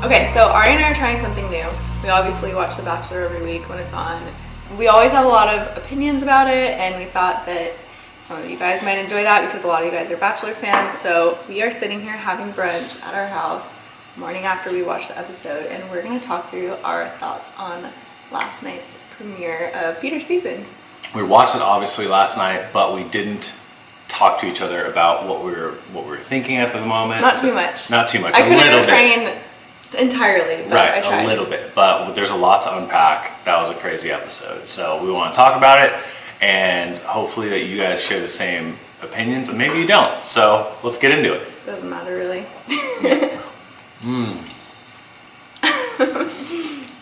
Okay, so Arie and I are trying something new. We obviously watch The Bachelor every week when it's on. We always have a lot of opinions about it, and we thought that some of you guys might enjoy that because a lot of you guys are Bachelor fans. So we are sitting here having brunch at our house morning after we watched the episode, and we're going to talk through our thoughts on last night's premiere of Peter's season. We watched it obviously last night, but we didn't talk to each other about what we were thinking at the moment. Not too much. Not too much. I couldn't explain entirely, but I tried. A little bit, but there's a lot to unpack. That was a crazy episode, so we want to talk about it, and hopefully that you guys share the same opinions, and maybe you don't. So let's get into it. Doesn't matter really.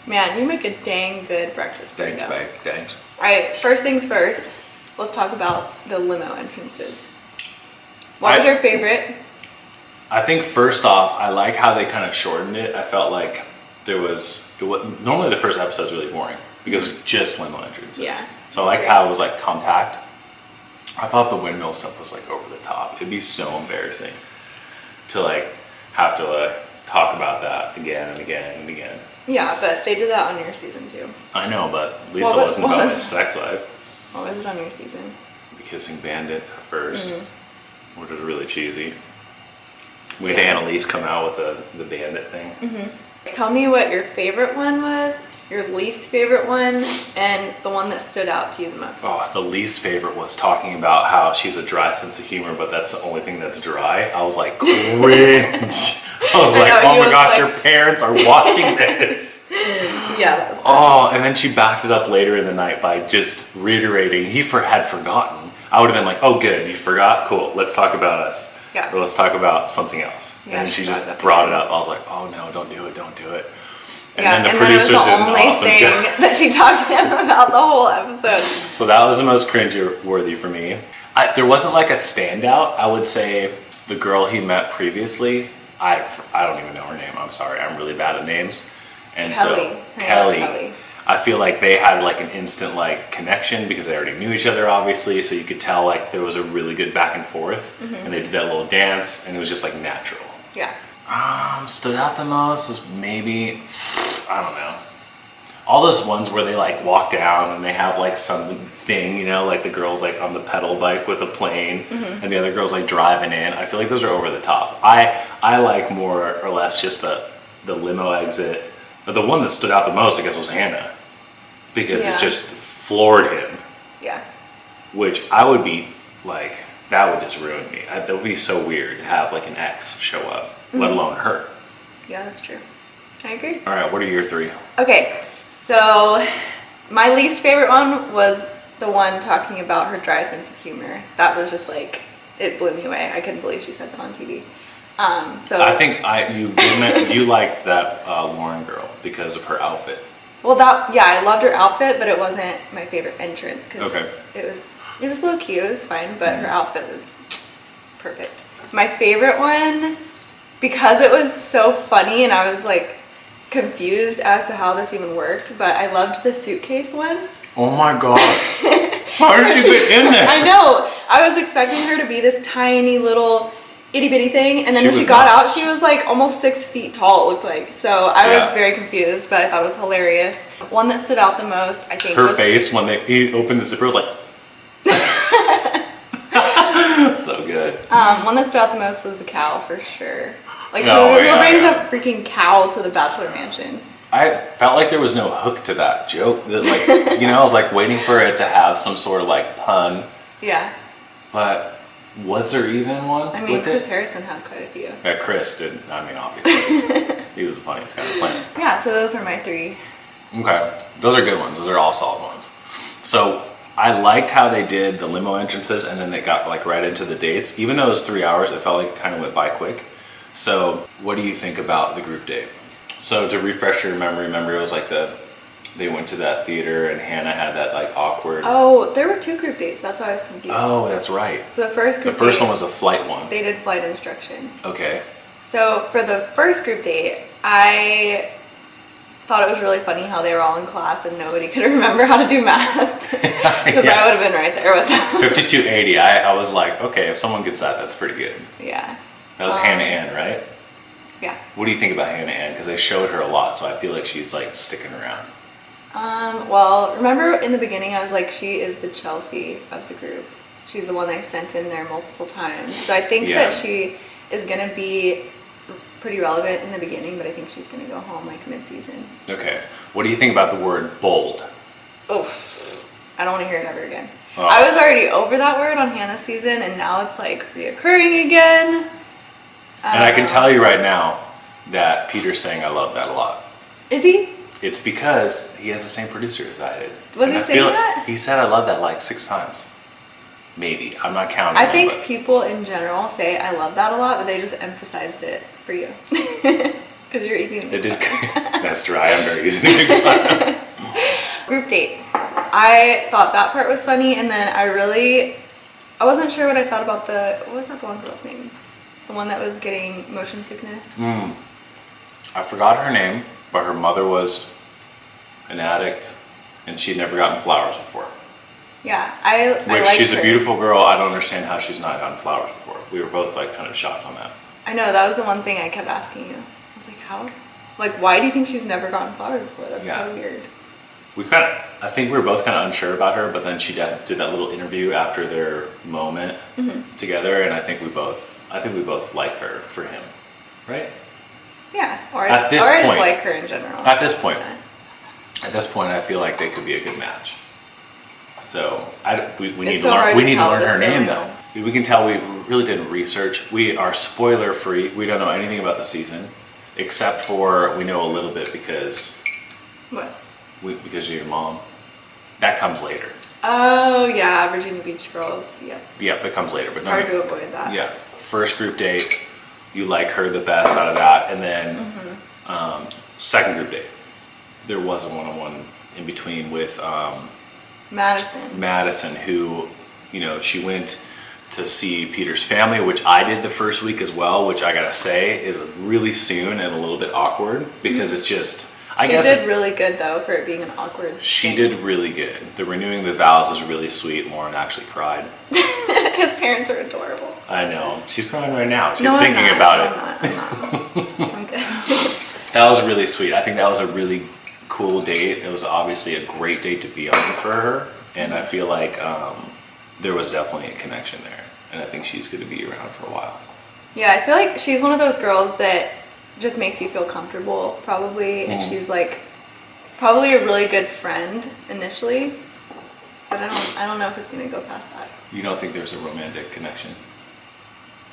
Man, you make a dang good breakfast burrito. Thanks, babe. Thanks. All right, first things first. Let's talk about the limo entrances. What was your favorite? I think first off, I like how they kind of shortened it. I felt like normally the first episode's really boring because it's just limo entrances. Yeah. So I liked how it was like compact. I thought the windmill stuff was like over the top. It'd be so embarrassing to like have to talk about that again and again and again. Yeah, but they did that on your season too. I know, but at least it wasn't about my sex life. What was it on your season? The Kissing Bandit at first, which was really cheesy. We had Annalise come out with the bandit thing. Tell me what your favorite one was, your least favorite one, and the one that stood out to you the most. Oh, the least favorite was talking about how she's a dry sense of humor, but that's the only thing that's dry. I was like, cringe. I was like, oh my gosh, your parents are watching this. Yeah, that was bad. Oh, and then she backed it up later in the night by just reiterating he had forgotten. I would have been like, oh good, you forgot? Cool, let's talk about us. Yeah. Or let's talk about something else. Yeah, and she just brought it up. I was like, oh no, don't do it. And yeah, then the and producers then it was the did an only awesome thing job. that she talked to him about the whole episode. So that was the most cringe-worthy for me. There wasn't like a standout. I would say the girl he met previously, I don't even know her name. I'm sorry. I'm really bad at names. And Kelly. so Kelly. I feel like they had like an instant like connection because they already knew each other obviously, so you could tell like there was a really good back and forth, and they did that little dance, and it was just like natural. Yeah. Stood out the most is maybe, I don't know, all those ones where they like walk down and they have like something, you know, like the girl's like on the pedal bike with a plane, and the other girl's like driving in. I feel like those are over the top. I like more or less just the limo exit. But the one that stood out the most, I guess, was Hannah, because it just floored him. Yeah. Which I would be like, that would just ruin me. That would be so weird to have like an ex show up, let alone her. Yeah, that's true. I agree. All right, what are your three? Okay, so my least favorite one was the one talking about her dry sense of humor. That was just like, it blew me away. I couldn't believe she said that on TV. So I think you liked that Lauren girl because of her outfit. Well, I loved her outfit, but it wasn't my favorite entrance because it was low key. It was fine, but her outfit was perfect. My favorite one, because it was so funny and I was like confused as to how this even worked, but I loved the suitcase one. Oh my god! How did she get in there? I know. I was expecting her to be this tiny little itty bitty thing, and then when she got out, she was like almost 6 feet tall, it looked like. So I was very confused, but I thought it was hilarious. One that stood out the most, I think, her face when he opened the zipper was like so good. One that stood out the most was the cow for sure. Like who brings a freaking cow to the Bachelor Mansion? I felt like there was no hook to that joke. That like I was like waiting for it to have some sort of like pun. Yeah. But was there even one? I mean, Chris Harrison had quite a few. Yeah, Chris did. I mean, obviously. He was the funniest guy on the planet. Yeah, so those are my three. Okay. Those are good ones. Those are all solid ones. So I liked how they did the limo entrances and then they got like right into the dates. Even though it was 3 hours, it felt like it kind of went by quick. So what do you think about the group date? So to refresh your memory, remember it was like they went to that theater and Hannah had that like awkward. Oh, there were 2 group dates. That's why I was confused. Oh, that's right. So the first one was a flight one. They did flight instruction. Okay. So for the first group date, I thought it was really funny how they were all in class and nobody could remember how to do math. Because I would have been right there with them. 5280. I was like, okay, if someone gets that, that's pretty good. Yeah. That was Hannah Ann, right? Yeah. What do you think about Hannah Ann? Because they showed her a lot, so I feel like she's like sticking around. Well, remember in the beginning I was like, she is the Chelsea of the group. She's the one they sent in there multiple times. So I think that she is going to be pretty relevant in the beginning, but I think she's going to go home like mid-season. Okay. What do you think about the word bold? Oof. I don't want to hear it ever again. Oh. I was already over that word on Hannah's season, and now it's like reoccurring again. And I can tell you right now that Peter's saying I love that a lot. Is he? It's because he has the same producer as I did. Was he saying that? He said I love that like 6 times. Maybe. I'm not counting. I think people in general say I love that a lot, but they just emphasized it for you. Because you're easy to make fun. That's true. I am very easy to make fun. Group date. I thought that part was funny, and then I wasn't sure what I thought about what was that blonde girl's name? The one that was getting motion sickness. I forgot her name, but her mother was an addict, and she'd never gotten flowers before. Yeah, I Which liked she's her. a beautiful girl. I don't understand how she's not gotten flowers before. We were both like kind of shocked on that. I know, that was the one thing I kept asking you. I was like, how? Like, why do you think she's never gotten flowers before? That's so weird. I think we were both kind of unsure about her, but then she did that little interview after their moment together, and I think we both like her for him, right? Yeah, or At I this just point- like her in general. At this point, I feel like they could be a good match. So we need to learn. We need to learn her name though. We can tell we really didn't research. We are spoiler free. We don't know anything about the season, except for we know a little bit because What? because of your mom. That comes later. Oh yeah, Virginia Beach Girls. Yep. Yep, that comes later. But Hard to avoid that. Yeah, first group date, you like her the best out of that, and then second group date, there was a one-on-one in between with Madison, who, she went to see Peter's family, which I did the first week as well, which I gotta say is really soon and a little bit awkward because it's just. She did really good though for it being an awkward. She did really good. The renewing the vows was really sweet. Lauren actually cried. His parents are adorable. I know. She's crying right now. She's thinking about it. I'm not. I'm good. That was really sweet. I think that was a really cool date. It was obviously a great date to be on for her. And I feel like there was definitely a connection there. And I think she's going to be around for a while. Yeah, I feel like she's one of those girls that just makes you feel comfortable, probably. And she's like probably a really good friend initially. But I don't know if it's going to go past that. You don't think there's a romantic connection?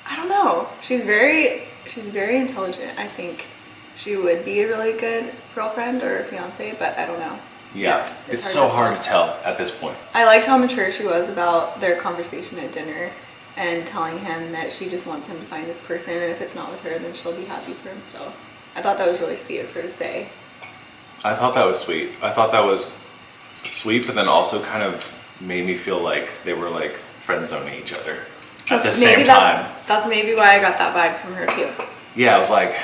I don't know. She's very intelligent. I think she would be a really good girlfriend or fiance, but I don't know. Yeah, it's so hard to tell at this point. I liked how mature she was about their conversation at dinner and telling him that she just wants him to find his person, and if it's not with her, then she'll be happy for him still. I thought that was really sweet of her to say. I thought that was sweet. But then also kind of made me feel like they were like friend zoning each other at the same time. That's maybe why I got that vibe from her too. Yeah, I was like,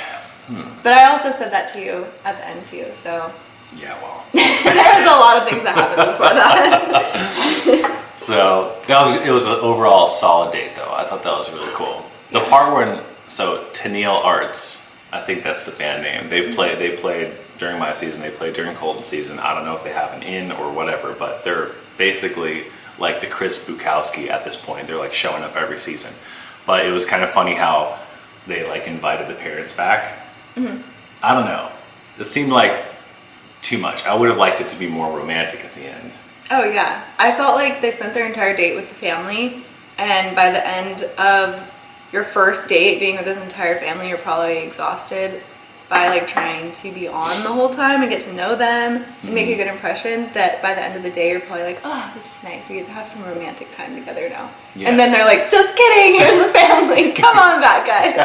But I also said that to you at the end too, so. yeah, well. There was a lot of things that happened before that. So it was an overall solid date though. I thought that was really cool. The part when Tennille Arts, I think that's the band name. They played during my season. They played during Colton's season. I don't know if they have an in or whatever, but they're basically like the Chris Bukowski at this point. They're like showing up every season. But it was kind of funny how they like invited the parents back. I don't know. It seemed like too much. I would have liked it to be more romantic at the end. Oh yeah, I felt like they spent their entire date with the family, and by the end of your first date being with this entire family, you're probably exhausted by like trying to be on the whole time and get to know them and make a good impression, that by the end of the day you're probably like, oh, this is nice, we get to have some romantic time together now. Yeah. And then they're like, just kidding, here's the family, come on back, guys.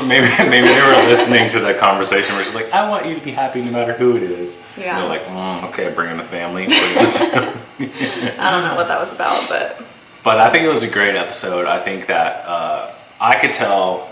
maybe they were listening to the conversation where she's like, I want you to be happy no matter who it is. Yeah. And they're like, okay, bring in the family. I don't know what that was about, but I think it was a great episode. I think that I could tell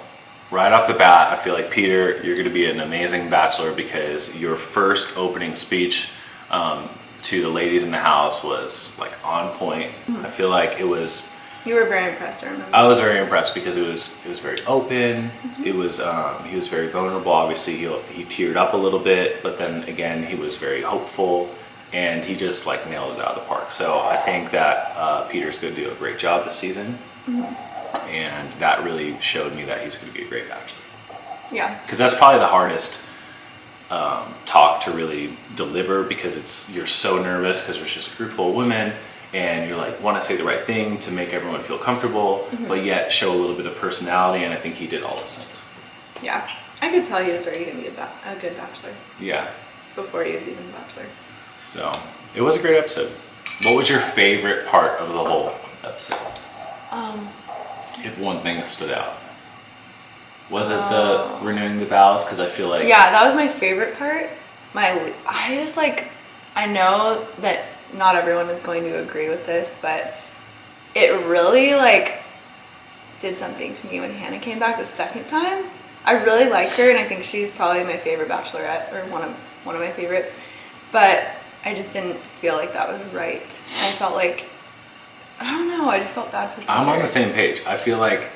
right off the bat, I feel like, Peter, you're going to be an amazing bachelor because your first opening speech to the ladies in the house was like on point. I feel like it was You were very impressed, I remember. I was very impressed because it was very open. It was he was very vulnerable. Obviously, he teared up a little bit, but then again, he was very hopeful, and he just like nailed it out of the park. So I think that Peter's going to do a great job this season, and that really showed me that he's going to be a great bachelor. Yeah. Because that's probably the hardest talk to really deliver, because you're so nervous because there's just a group full of women. And you're like, want to say the right thing to make everyone feel comfortable, but yet show a little bit of personality. And I think he did all those things. Yeah, I could tell he was ready to be a good bachelor. Yeah. Before he was even a bachelor. So it was a great episode. What was your favorite part of the whole episode? If one thing stood out, was it the renewing the vows? Because I feel like that was my favorite part. I know that not everyone is going to agree with this, but it really like did something to me when Hannah came back the second time. I really like her, and I think she's probably my favorite bachelorette, or one of my favorites. But I just didn't feel like that was right. I felt like, I don't know, I just felt bad for Peter. I'm on the same page. I feel like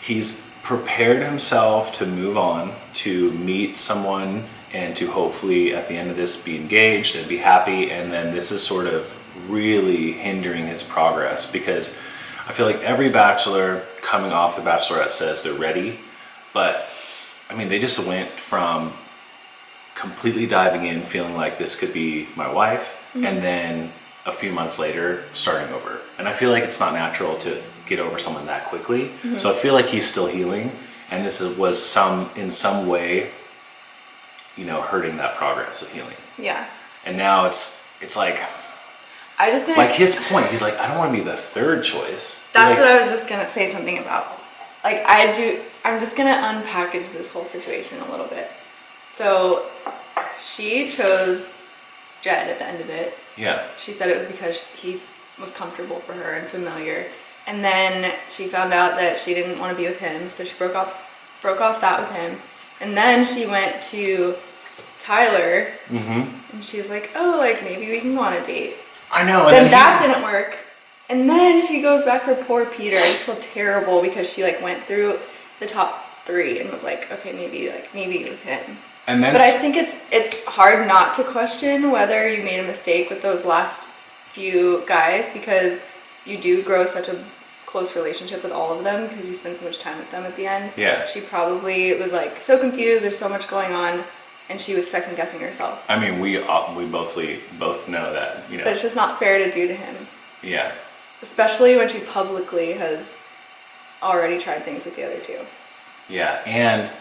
he's prepared himself to move on, to meet someone, and to hopefully at the end of this be engaged and be happy. And then this is sort of really hindering his progress, because I feel like every bachelor coming off the Bachelorette says they're ready, but I mean, they just went from completely diving in, feeling like this could be my wife, and then a few months later starting over. And I feel like it's not natural to get over someone that quickly. So I feel like he's still healing, and this was in some way, hurting that progress of healing. Yeah. And now it's like, I just didn't, like his point, he's like, I don't want to be the third choice. that's what I was just gonna say something about. Like I'm just gonna unpackage this whole situation a little bit. So she chose Jed at the end of it. Yeah. She said it was because he was comfortable for her and familiar. And then she found out that she didn't want to be with him, so she broke off that with him. And then she went to Tyler, and she was like, oh, like maybe we can go on a date. I know. Then that didn't work. And then she goes back for poor Peter. I just feel terrible because she like went through the top 3 and was like, okay, maybe with him. And then, but I think it's hard not to question whether you made a mistake with those last few guys, because you do grow such a close relationship with all of them because you spend so much time with them at the end. Yeah. She probably was like so confused, there's so much going on, and she was second guessing herself. I mean, we both know that, But it's just not fair to do to him. Yeah. Especially when she publicly has already tried things with the other 2. Yeah, and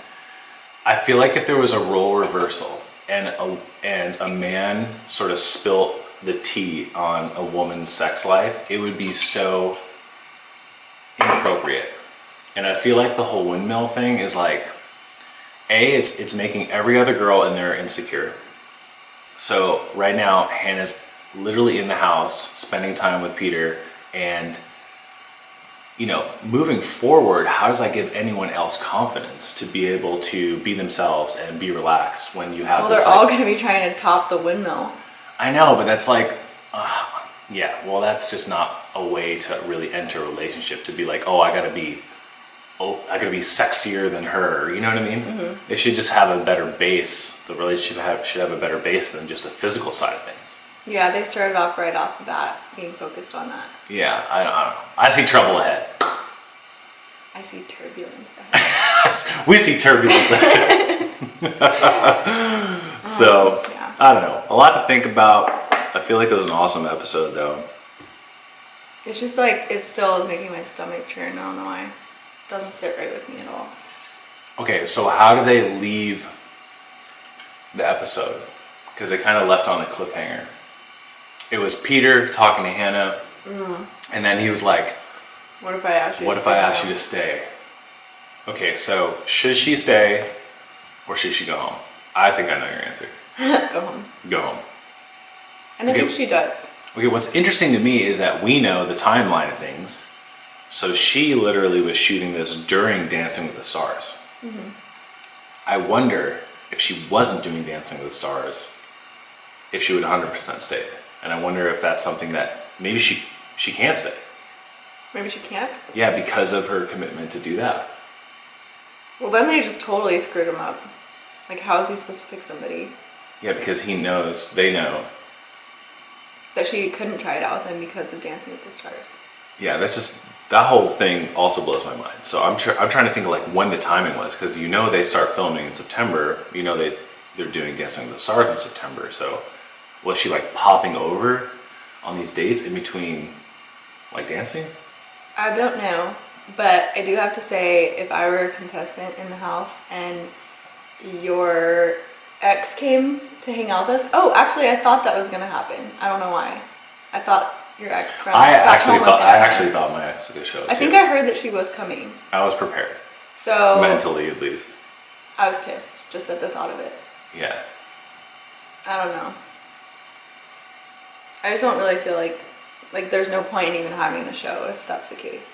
I feel like if there was a role reversal and a man sort of spilt the tea on a woman's sex life, it would be so inappropriate. And I feel like the whole windmill thing is like, it's making every other girl in there insecure. So right now, Hannah's literally in the house spending time with Peter, and moving forward, how does that give anyone else confidence to be able to be themselves and be relaxed when you have well, this? They're all going to be trying to top the windmill. I know, but that's like, yeah, well, that's just not a way to really enter a relationship, to be like, I gotta be sexier than her. You know what I mean? It should just have a better base. The relationship should have a better base than just a physical side of things. Yeah, they started off right off the bat being focused on that. Yeah, I don't know. I see trouble ahead. I see turbulence ahead. We see turbulence ahead. So, yeah. I don't know. A lot to think about. I feel like it was an awesome episode, though. It's just like, it still is making my stomach churn. I don't know why. It doesn't sit right with me at all. Okay, so how do they leave the episode? Because they kind of left on a cliffhanger. It was Peter talking to Hannah, and then he was like, what if I asked you to stay? Okay, so should she stay or should she go home? I think I know your answer. Go home. Go home. And I think she does. Okay, what's interesting to me is that we know the timeline of things. So she literally was shooting this during Dancing with the Stars. I wonder if she wasn't doing Dancing with the Stars, if she would 100% stay. And I wonder if that's something that maybe she can't stay. Maybe she can't? Yeah, because of her commitment to do that. Well, then they just totally screwed him up. Like, how is he supposed to pick somebody? Yeah, because he knows, they know. That she couldn't try it out with him because of Dancing with the Stars. Yeah, that's just, that whole thing also blows my mind. So I'm trying to think of like when the timing was, because you know they start filming in September. You know they're doing Dancing with the Stars in September. So was she like popping over on these dates in between like dancing? I don't know, but I do have to say, if I were a contestant in the house and your ex came to hang out with us, oh, actually, I thought that was gonna happen. I don't know why. I thought your ex friend. I actually thought my ex was gonna show up I think I heard that she was coming. I was prepared. So Mentally, at least. I was pissed just at the thought of it. Yeah. I don't know. I just don't really feel like there's no point in even having the show if that's the case.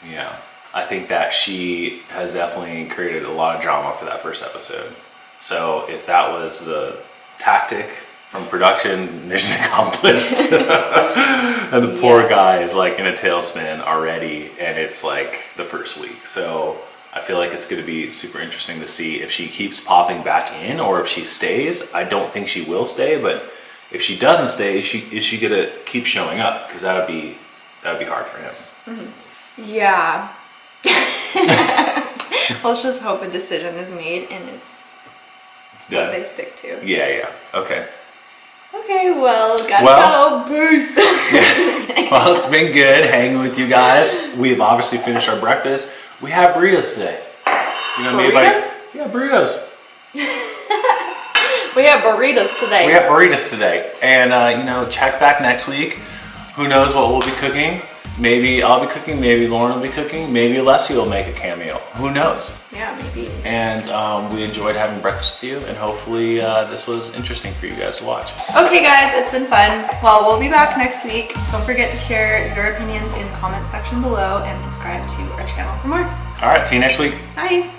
Yeah. I think that she has definitely created a lot of drama for that first episode. So if that was the tactic from production, mission accomplished. And the poor guy is like in a tailspin already, and it's like the first week. So I feel like it's going to be super interesting to see if she keeps popping back in or if she stays. I don't think she will stay, but if she doesn't stay, is she going to keep showing up? Because that would be hard for him. Mm-hmm. Yeah. Let's just hope a decision is made and it's done. What they stick to. Yeah. Okay. Okay, well, go. Peace. Well, it's been good hanging with you guys. We've obviously finished our breakfast. We have burritos today. You know, made by burritos. We have burritos today. And check back next week. Who knows what we'll be cooking? Maybe I'll be cooking, maybe Lauren will be cooking, maybe Alessia will make a cameo. Who knows? Yeah, maybe. And we enjoyed having breakfast with you, and hopefully this was interesting for you guys to watch. Okay guys, it's been fun. Well, we'll be back next week. Don't forget to share your opinions in the comments section below and subscribe to our channel for more. All right, see you next week. Bye.